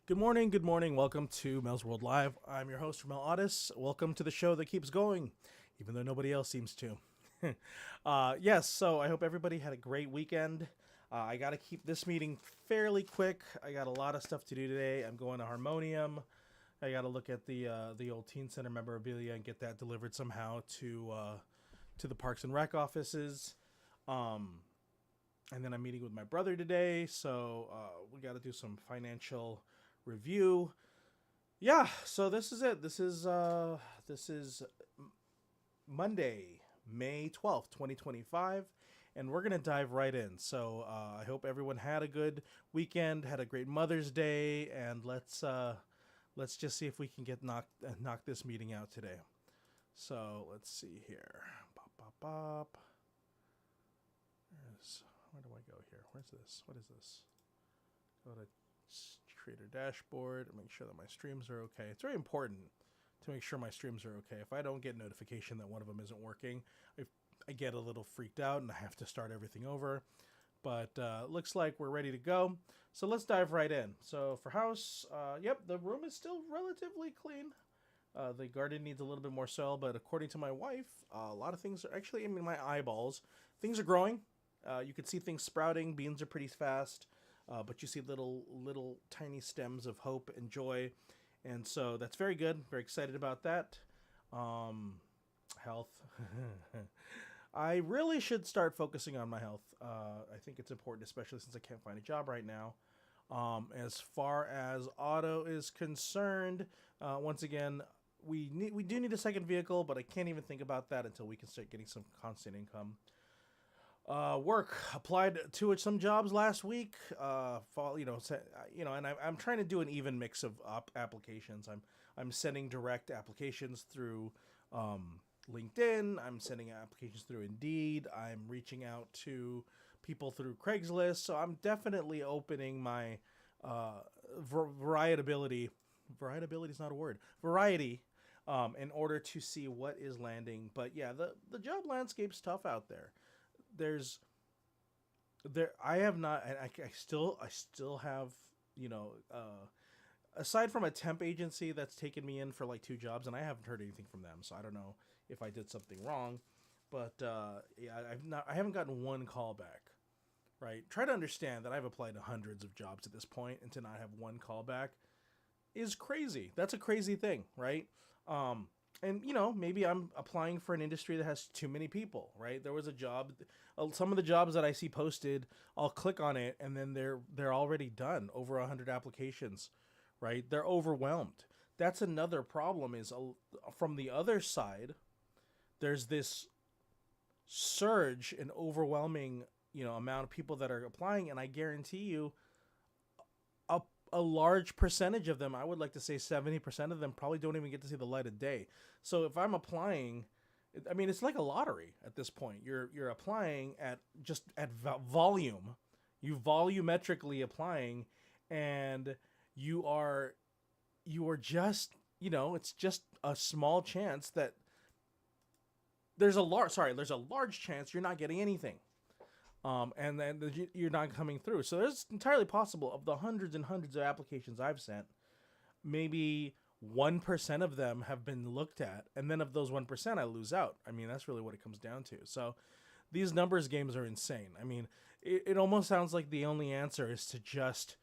Good morning, good morning. Welcome to Melzworld Live. I'm your host, Mel Otis. Welcome to the show that keeps going, even though nobody else seems to. Yes, so I hope everybody had a great weekend. I got to keep this meeting fairly quick. I got a lot of stuff to do today. I'm going to Harmonium. I got to look at the old Teen Center memorabilia and get that delivered somehow to the Parks and Rec offices. And then I'm meeting with my brother today, so we got to do some financial review. Yeah, so this is it. This is Monday, May 12th, 2025, and we're gonna dive right in. So I hope everyone had a good weekend, had a great Mother's Day, and let's just see if we can get knock this meeting out today. So let's see here. Bop bop bop. Where do I go here? Where's this? What is this? Go to Creator Dashboard and make sure that my streams are okay. It's very important to make sure my streams are okay. If I don't get notification that one of them isn't working, I get a little freaked out and I have to start everything over. But looks like we're ready to go. So let's dive right in. So for house, yep, the room is still relatively clean. The garden needs a little bit more soil, but according to my wife, a lot of things are actually, I mean, my eyeballs, things are growing. You can see things sprouting. Beans are pretty fast. But you see little tiny stems of hope and joy, and so that's very good. Very excited about that. Health. I really should start focusing on my health. I think it's important, especially since I can't find a job right now. As far as auto is concerned, once again, we do need a second vehicle, but I can't even think about that until we can start getting some constant income. Work applied to some jobs last week. And I'm trying to do an even mix of applications. I'm sending direct applications through LinkedIn. I'm sending applications through Indeed. I'm reaching out to people through Craigslist. So I'm definitely opening my variability. Variability is not a word. Variety. In order to see what is landing. But yeah, the job landscape's tough out there. I have not, and I still have, aside from a temp agency that's taken me in for like 2 jobs, and I haven't heard anything from them, so I don't know if I did something wrong. But yeah, I haven't gotten one call back. Right, try to understand that I've applied to hundreds of jobs at this point, and to not have one call back is crazy. That's a crazy thing, right? And maybe I'm applying for an industry that has too many people, right? There was a job, some of the jobs that I see posted, I'll click on it and then they're already done, over 100 applications, right? They're overwhelmed. That's another problem is from the other side, there's this surge in overwhelming, amount of people that are applying, and I guarantee you a large percentage of them, I would like to say 70% of them, probably don't even get to see the light of day. So if I'm applying, I mean, it's like a lottery at this point. You're applying at volume. You volumetrically applying, and you are just, it's just a small chance that there's a large chance you're not getting anything. And then you're not coming through. So it's entirely possible, of the hundreds and hundreds of applications I've sent, maybe 1% of them have been looked at, and then of those 1%, I lose out. I mean, that's really what it comes down to. So these numbers games are insane. I mean, it almost sounds like the only answer is to just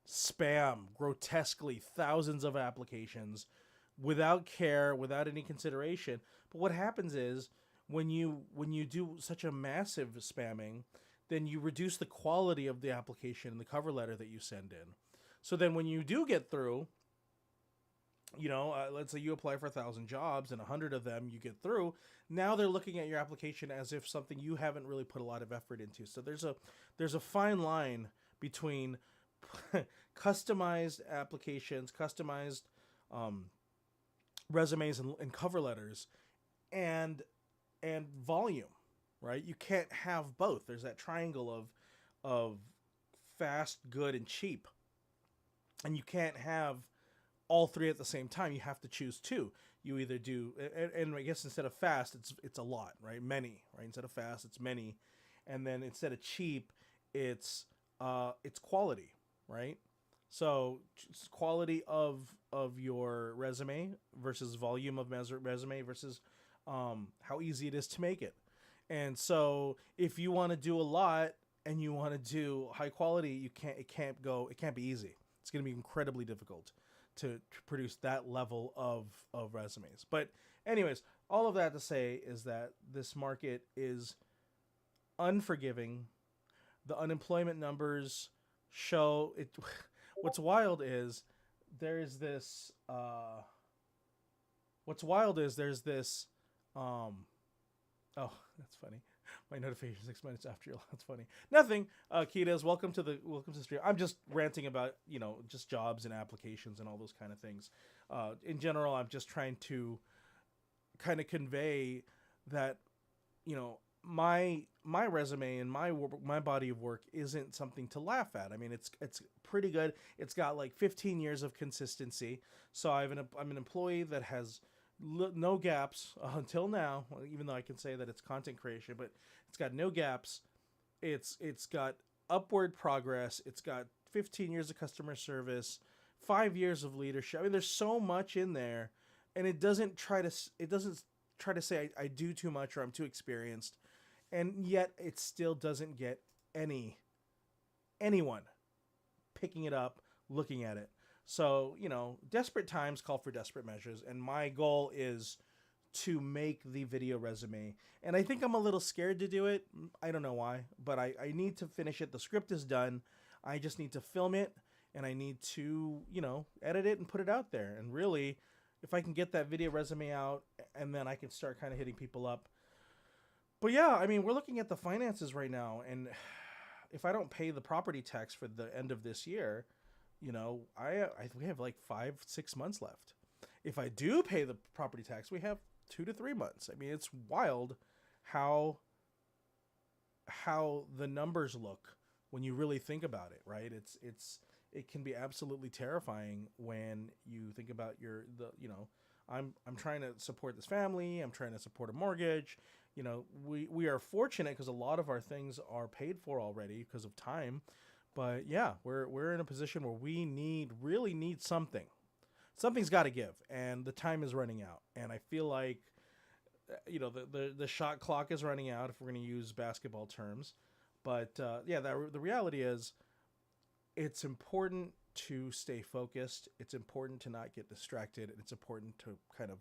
spam grotesquely thousands of applications without care, without any consideration. But what happens is, when you do such a massive spamming, then you reduce the quality of the application and the cover letter that you send in. So then when you do get through, let's say you apply for 1,000 jobs and 100 of them you get through, now they're looking at your application as if something you haven't really put a lot of effort into. So there's a fine line between customized applications, customized resumes and cover letters, and volume, right? You can't have both. There's that triangle of fast, good, and cheap, and you can't have all three at the same time. You have to choose two. You either do, and I guess instead of fast, it's a lot, right? Many, right? Instead of fast, it's many, and then instead of cheap, it's quality, right? So quality of your resume versus volume of resume versus how easy it is to make it. And so if you want to do a lot and you want to do high quality, you can't. It can't be easy. It's going to be incredibly difficult to produce that level of resumes. But anyways, all of that to say is that this market is unforgiving. The unemployment numbers show it. What's wild is there's this. What's wild is there's this. Oh, that's funny. My notification 6 minutes after you. That's funny. Nothing. Kitas, welcome to the stream. I'm just ranting about just jobs and applications and all those kind of things. In general, I'm just trying to kind of convey that my resume and my body of work isn't something to laugh at. I mean, it's pretty good. It's got like 15 years of consistency. So I'm an employee that has no gaps until now. Even though I can say that it's content creation, but it's got no gaps. It's got upward progress. It's got 15 years of customer service, 5 years of leadership. I mean, there's so much in there, and it doesn't try to say I do too much or I'm too experienced, and yet it still doesn't get anyone picking it up, looking at it. So, desperate times call for desperate measures, and my goal is to make the video resume. And I think I'm a little scared to do it. I don't know why, but I need to finish it. The script is done. I just need to film it, and I need to, edit it and put it out there. And really, if I can get that video resume out, and then I can start kind of hitting people up. But yeah, I mean, we're looking at the finances right now, and if I don't pay the property tax for the end of this year, we have like 5-6 months left. If I do pay the property tax, we have 2 to 3 months. I mean, it's wild how the numbers look when you really think about it, right? It can be absolutely terrifying when you think about I'm trying to support this family. I'm trying to support a mortgage. We are fortunate because a lot of our things are paid for already because of time. But yeah, we're in a position where we really need something. Something's got to give, and the time is running out. And I feel like, the shot clock is running out if we're going to use basketball terms. But the reality is, it's important to stay focused. It's important to not get distracted, and it's important to kind of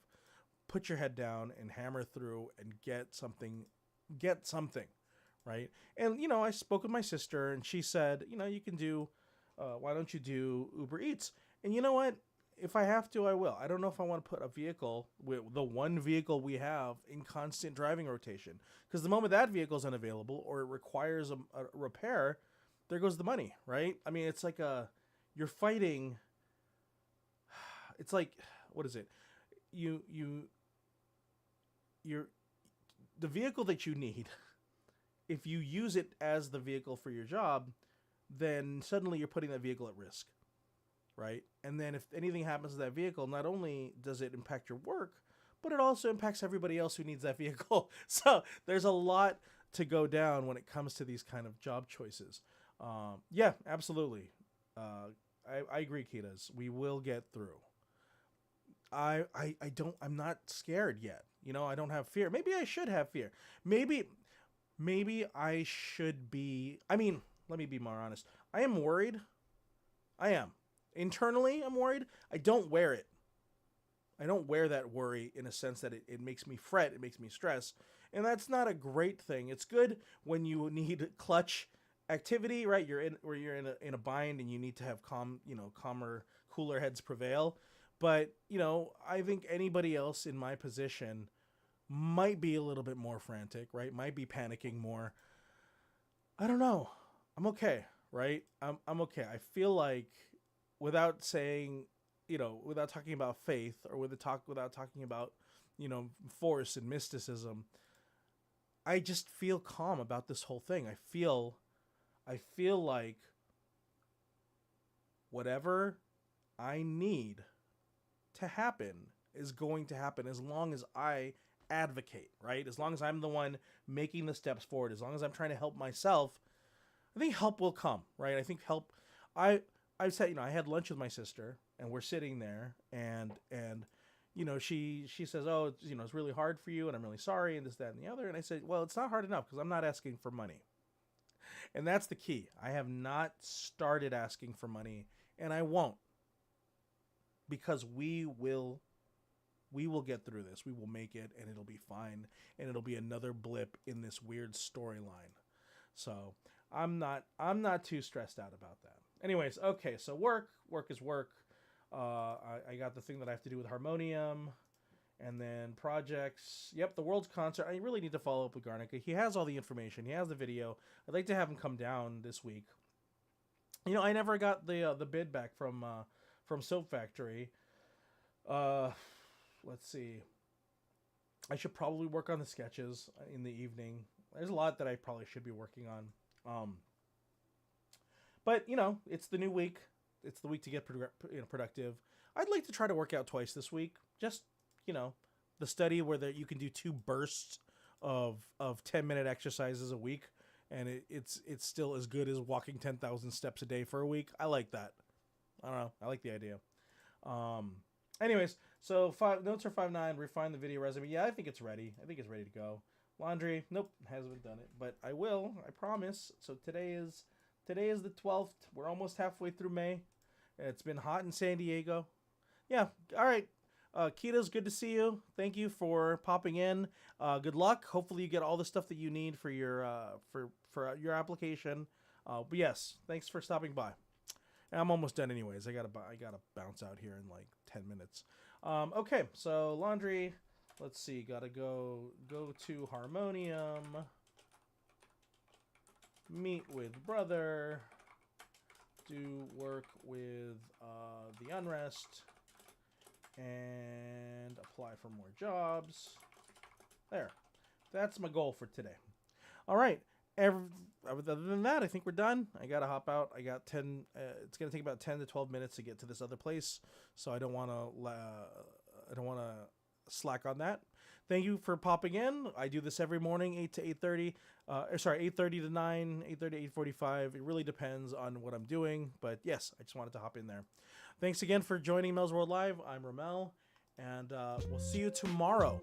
put your head down and hammer through and get something. Right. And, I spoke with my sister, and she said, you can do, why don't you do Uber Eats? And you know what? If I have to, I will. I don't know if I want to put a vehicle, the one vehicle we have, in constant driving rotation. Because the moment that vehicle is unavailable or it requires a repair, there goes the money, right? I mean, it's like you're fighting. It's like, what is it? The vehicle that you need, if you use it as the vehicle for your job, then suddenly you're putting that vehicle at risk, right? And then if anything happens to that vehicle, not only does it impact your work, but it also impacts everybody else who needs that vehicle. So there's a lot to go down when it comes to these kind of job choices. Yeah, absolutely. I agree, Kitas. We will get through. I'm not scared yet. I don't have fear. Maybe I should have fear. Maybe I should be. I mean, let me be more honest. I am worried. I am. Internally, I'm worried. I don't wear it. I don't wear that worry in a sense that it makes me fret. It makes me stress. And that's not a great thing. It's good when you need clutch activity, right? You're in a bind and you need to have calmer, cooler heads prevail. But, I think anybody else in my position might be a little bit more frantic, right? Might be panicking more. I don't know. I'm okay, right? I'm okay. I feel like without saying, without talking about faith or without talking about, force and mysticism, I just feel calm about this whole thing. I feel like whatever I need to happen is going to happen as long as I advocate, right? As long as I'm the one making the steps forward, as long as I'm trying to help myself, I think help will come, right? I think I said, I had lunch with my sister, and we're sitting there, and she says, oh, it's really hard for you, and I'm really sorry, and this, that, and the other. And I said, well, it's not hard enough because I'm not asking for money, and that's the key. I have not started asking for money, and I won't, because we will get through this. We will make it, and it'll be fine, and it'll be another blip in this weird storyline. So I'm not too stressed out about that. Anyways, okay, so work is work. I got the thing that I have to do with Harmonium, and then projects. Yep, the World's concert. I really need to follow up with Garnica. He has all the information. He has the video. I'd like to have him come down this week. I never got the bid back from Soap Factory. Let's see. I should probably work on the sketches in the evening. There's a lot that I probably should be working on. But it's the new week. It's the week to get productive. I'd like to try to work out twice this week. Just the study where you can do 2 bursts of 10-minute exercises a week, and it's still as good as walking 10,000 steps a day for a week. I like that. I don't know. I like the idea. Anyways, so notes are 5.9. Refine the video resume. Yeah, I think it's ready. I think it's ready to go. Laundry. Nope, hasn't done it, but I will. I promise. So today is the 12th. We're almost halfway through May. It's been hot in San Diego. Yeah. All right. Kita's, good to see you. Thank you for popping in. Good luck. Hopefully you get all the stuff that you need for your your application. But yes, thanks for stopping by. And I'm almost done anyways. I gotta bounce out here in like 10 minutes. Okay, so laundry. Let's see. Gotta go to Harmonium. Meet with brother. Do work with the Unrest. And apply for more jobs. There. That's my goal for today. All right. Other than that, I think we're done. I gotta hop out. I got 10. It's gonna take about 10 to 12 minutes to get to this other place, so I don't want to slack on that. Thank you for popping in. I do this every morning, 8 to 8:30. 8:30 to 9, 8:30 to 8:45. It really depends on what I'm doing, but yes, I just wanted to hop in there. Thanks again for joining Melzworld Live. I'm Ramel, and we'll see you tomorrow.